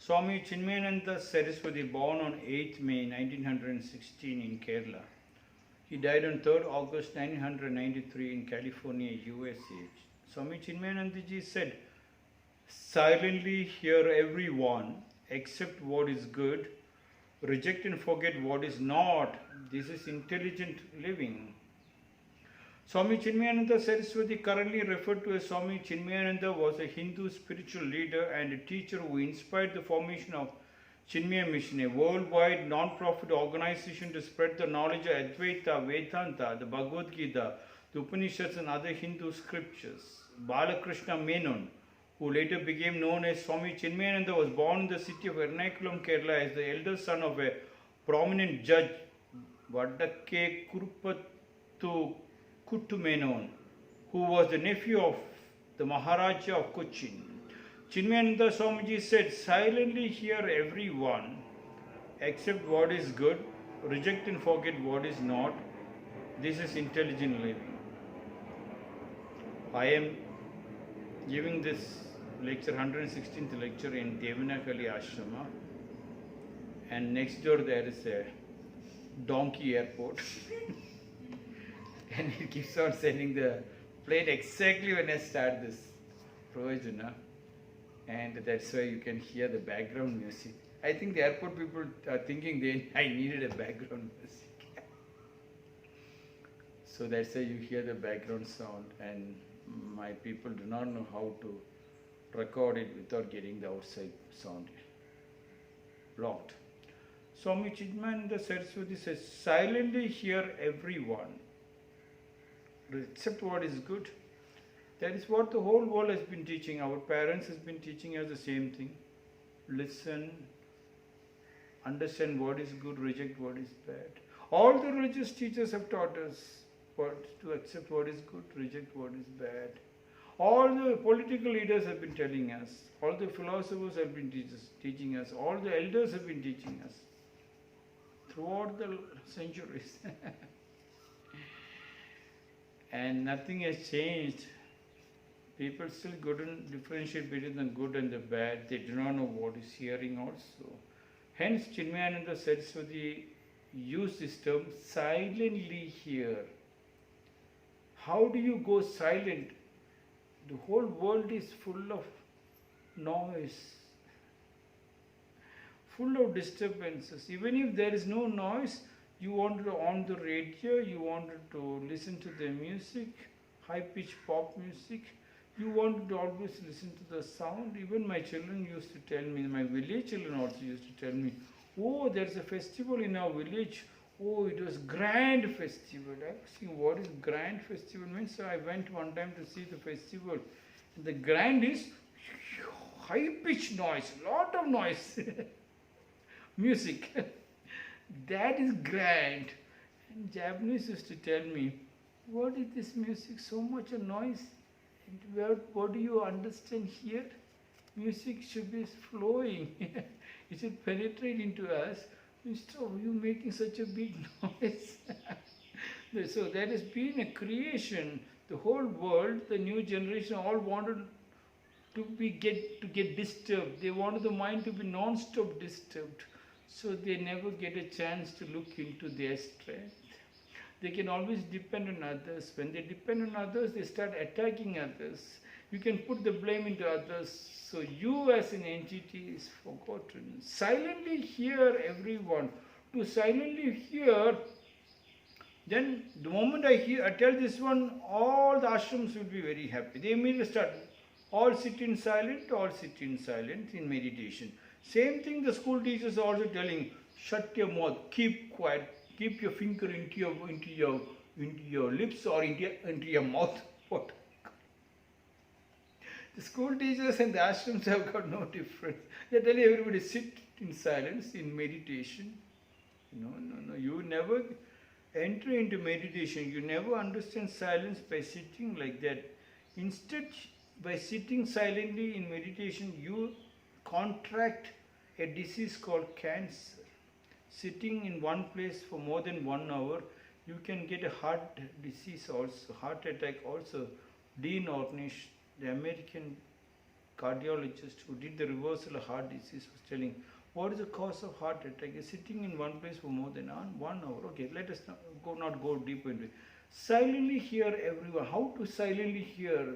Swami Chinmayananda Saraswati, born on 8th May 1916 in Kerala. He died on 3rd August 1993 in California, USA. Swami Chinmayananda ji said, "Silently hear everyone, accept what is good, reject and forget what is not. This is intelligent living." Swami Chinmayananda Saraswati, currently referred to as Swami Chinmayananda, was a Hindu spiritual leader and a teacher who inspired the formation of Chinmaya Mission, a worldwide non-profit organization to spread the knowledge of Advaita, Vedanta, the Bhagavad Gita, the Upanishads and other Hindu scriptures. Balakrishna Menon, who later became known as Swami Chinmayananda, was born in the city of Ernakulam, Kerala as the elder son of a prominent judge, Vadakke Kurupattu Kuttumenon, who was the nephew of the Maharaja of Cochin. Chinmayananda Swamiji said, "Silently hear everyone, accept what is good, reject and forget what is not. This is intelligent living." I am giving this lecture, 116th lecture in Devanakali Ashrama, and next door there is a donkey airport. And it keeps on sending the plane exactly when I start this Pravachana. And that's why you can hear the background music. I think the airport people are thinking I needed a background music. So that's why you hear the background sound, and my people do not know how to record it without getting the outside sound blocked. Swami Chinmayananda Saraswati says, "Silently hear everyone, accept what is good." That is what the whole world has been teaching. Our parents has been teaching us the same thing. Listen, understand what is good, reject what is bad. All the religious teachers have taught us to accept what is good, reject what is bad. All the political leaders have been telling us. All the philosophers have been teaching us. All the elders have been teaching us throughout the centuries. And nothing has changed. People still couldn't differentiate between the good and the bad. They do not know what is hearing also. Hence, Chinmayananda Saraswati used this term, silently hear. How do you go silent? The whole world is full of noise, full of disturbances. Even if there is no noise, you want to on the radio, you wanted to listen to the music, high-pitched pop music. You want to always listen to the sound. Even my children used to tell me, my village children also used to tell me, "Oh, there's a festival in our village. Oh, it was grand festival." I was thinking, what is grand festival means? So I went one time to see the festival. The grand is high-pitched noise, lot of noise, music. That is grand. And Japanese used to tell me, "What is this music? So much a noise. What do you understand here? Music should be flowing. It should penetrate into us. Instead of you making such a big noise." So that has been a creation. The whole world, the new generation, all wanted to get disturbed. They wanted the mind to be non-stop disturbed. So they never get a chance to look into their strength. They can always depend on others. When they depend on others, they start attacking others. You can put the blame into others. So you as an entity is forgotten. Silently hear everyone. To silently hear, then the moment I tell this one, all the ashrams will be very happy. They immediately start, all sit in silent, all sit in silent in meditation. Same thing the school teachers are also telling, shut your mouth, keep quiet. Keep your finger into your lips or into your mouth. What? The school teachers and the ashrams have got no difference. They are telling everybody sit in silence, in meditation. No. You never enter into meditation. You never understand silence by sitting like that. Instead, by sitting silently in meditation, you contract a disease called cancer. Sitting in one place for more than 1 hour, you can get a heart disease also, heart attack also. Dean Ornish, the American cardiologist who did the reversal of heart disease was telling, what is the cause of heart attack? You're sitting in one place for more than 1 hour. Okay, let us not go deeper into it. Silently hear everyone. How to silently hear?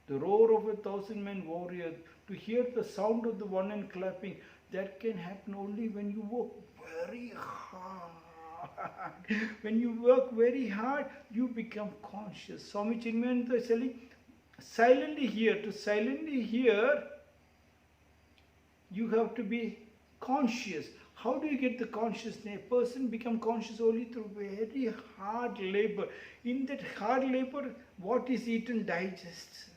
The roar of 1,000-man warrior, to hear the sound of the one hand clapping, that can happen only when you work very hard. When you work very hard, you become conscious. Swami Chinmayananda is telling, silently hear. To silently hear, you have to be conscious. How do you get the consciousness? A person becomes conscious only through very hard labor. In that hard labor, what is eaten digests.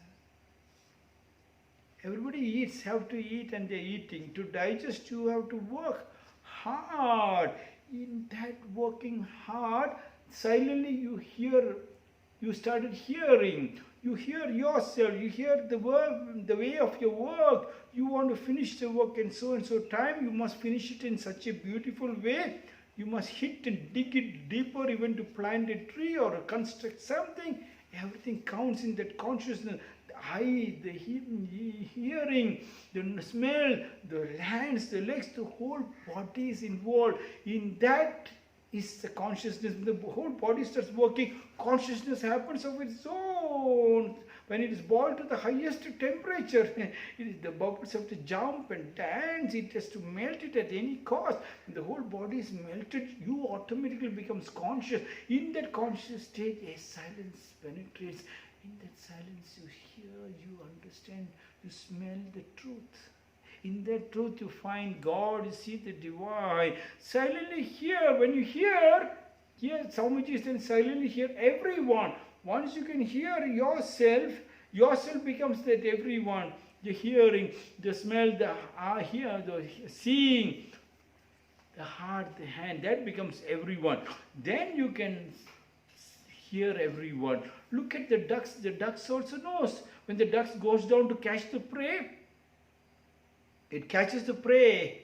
Everybody eats, have to eat, and they're eating. To digest, you have to work hard. In that working hard, silently you hear, you started hearing. You hear yourself, you hear the work, the way of your work. You want to finish the work in so and so time, you must finish it in such a beautiful way. You must hit and dig it deeper, even to plant a tree or construct something. Everything counts in that consciousness. The eye, the hearing, the smell, the hands, the legs, the whole body is involved. In that is the consciousness. The whole body starts working. Consciousness happens of its own. When it is boiled to the highest temperature, the bubbles have to jump and dance. It has to melt it at any cost. When the whole body is melted, you automatically becomes conscious. In that conscious state, a silence penetrates. In that silence, you hear, you understand, you smell the truth. In that truth, you find God, you see the divine. Silently hear. When you hear, Swamiji is saying, silently hear everyone. Once you can hear yourself becomes that everyone. The hearing, the smell, the seeing, the heart, the hand, that becomes everyone. Then you can hear everyone. Look at the ducks. The ducks also knows. When the ducks goes down to catch the prey, it catches the prey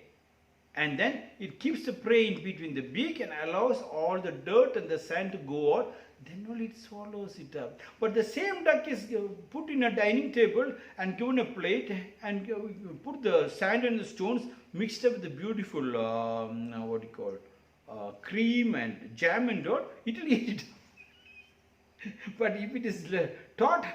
and then it keeps the prey in between the beak and allows all the dirt and the sand to go out. Then only it swallows it up. But the same duck is put in a dining table and given a plate and put the sand and the stones mixed up with the beautiful, cream and jam and dirt. It will eat it. But if it is taught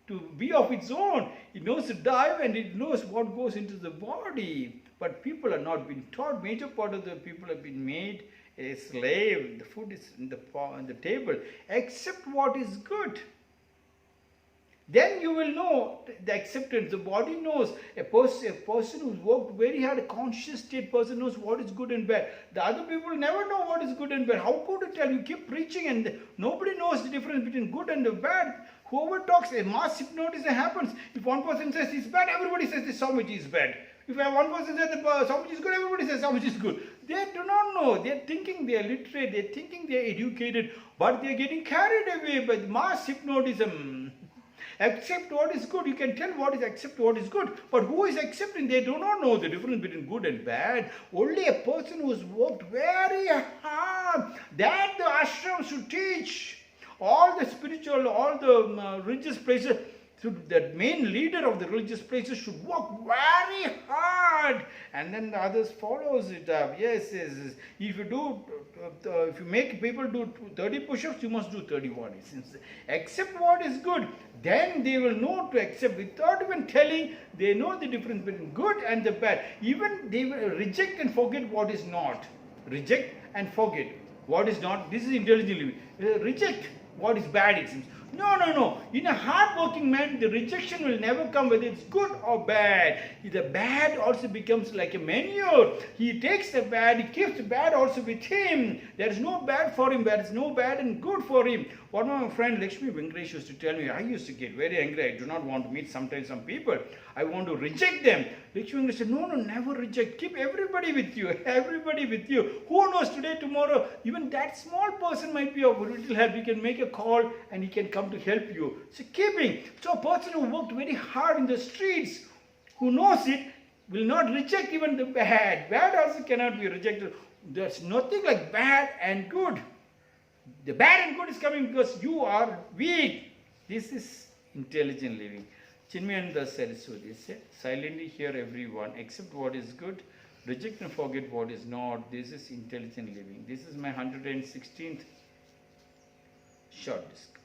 to be of its own, it knows to dive and it knows what goes into the body. But people are not being taught. Major part of the people have been made a slave. The food is on the table. Accept what is good. Then you will know the acceptance. The body knows. A person who's worked very hard, a conscious state person knows what is good and bad. The other people never know what is good and bad. How could you tell? You keep preaching and nobody knows the difference between good and the bad. Whoever talks, a mass hypnotism happens. If one person says it's bad, everybody says the Swamiji is bad. If one person says the Swamiji is good, everybody says Swamiji is good. They do not know. They are thinking they are literate. They are thinking they are educated. But they are getting carried away by mass hypnotism. Accept what is good. You can tell what is accept what is good. But who is accepting? They do not know the difference between good and bad. Only a person who has worked very hard. That the ashram should teach. All the spiritual, all the religious places, the main leader of the religious places should work very hard, and then the others follows it up. Yes. If you make people do 30 push-ups, you must do 31. Accept what is good. Then they will know to accept without even telling. They know the difference between good and the bad. Even they will reject and forget what is not. Reject and forget what is not. This is intelligent living. Reject what is bad, it seems. No. In a hard-working man, the rejection will never come whether it's good or bad. The bad also becomes like a manure. He takes the bad, he keeps the bad also with him. There is no bad for him, there is no bad and good for him. One of my friend Lakshmi Venkatesh used to tell me, I used to get very angry. I do not want to meet sometimes some people. I want to reject them. Lakshmi Venkatesh said, no, never reject. Keep everybody with you. Everybody with you. Who knows today, tomorrow, even that small person might be of little help. He can make a call and he can come to help you. So keeping. So a person who worked very hard in the streets, who knows it, will not reject even the bad. Bad also cannot be rejected. There's nothing like bad and good. The bad and good is coming because you are weak. This is intelligent living. Chinmayananda Saraswati said, silently hear everyone, accept what is good, reject and forget what is not. This is intelligent living. This is my 116th short disc.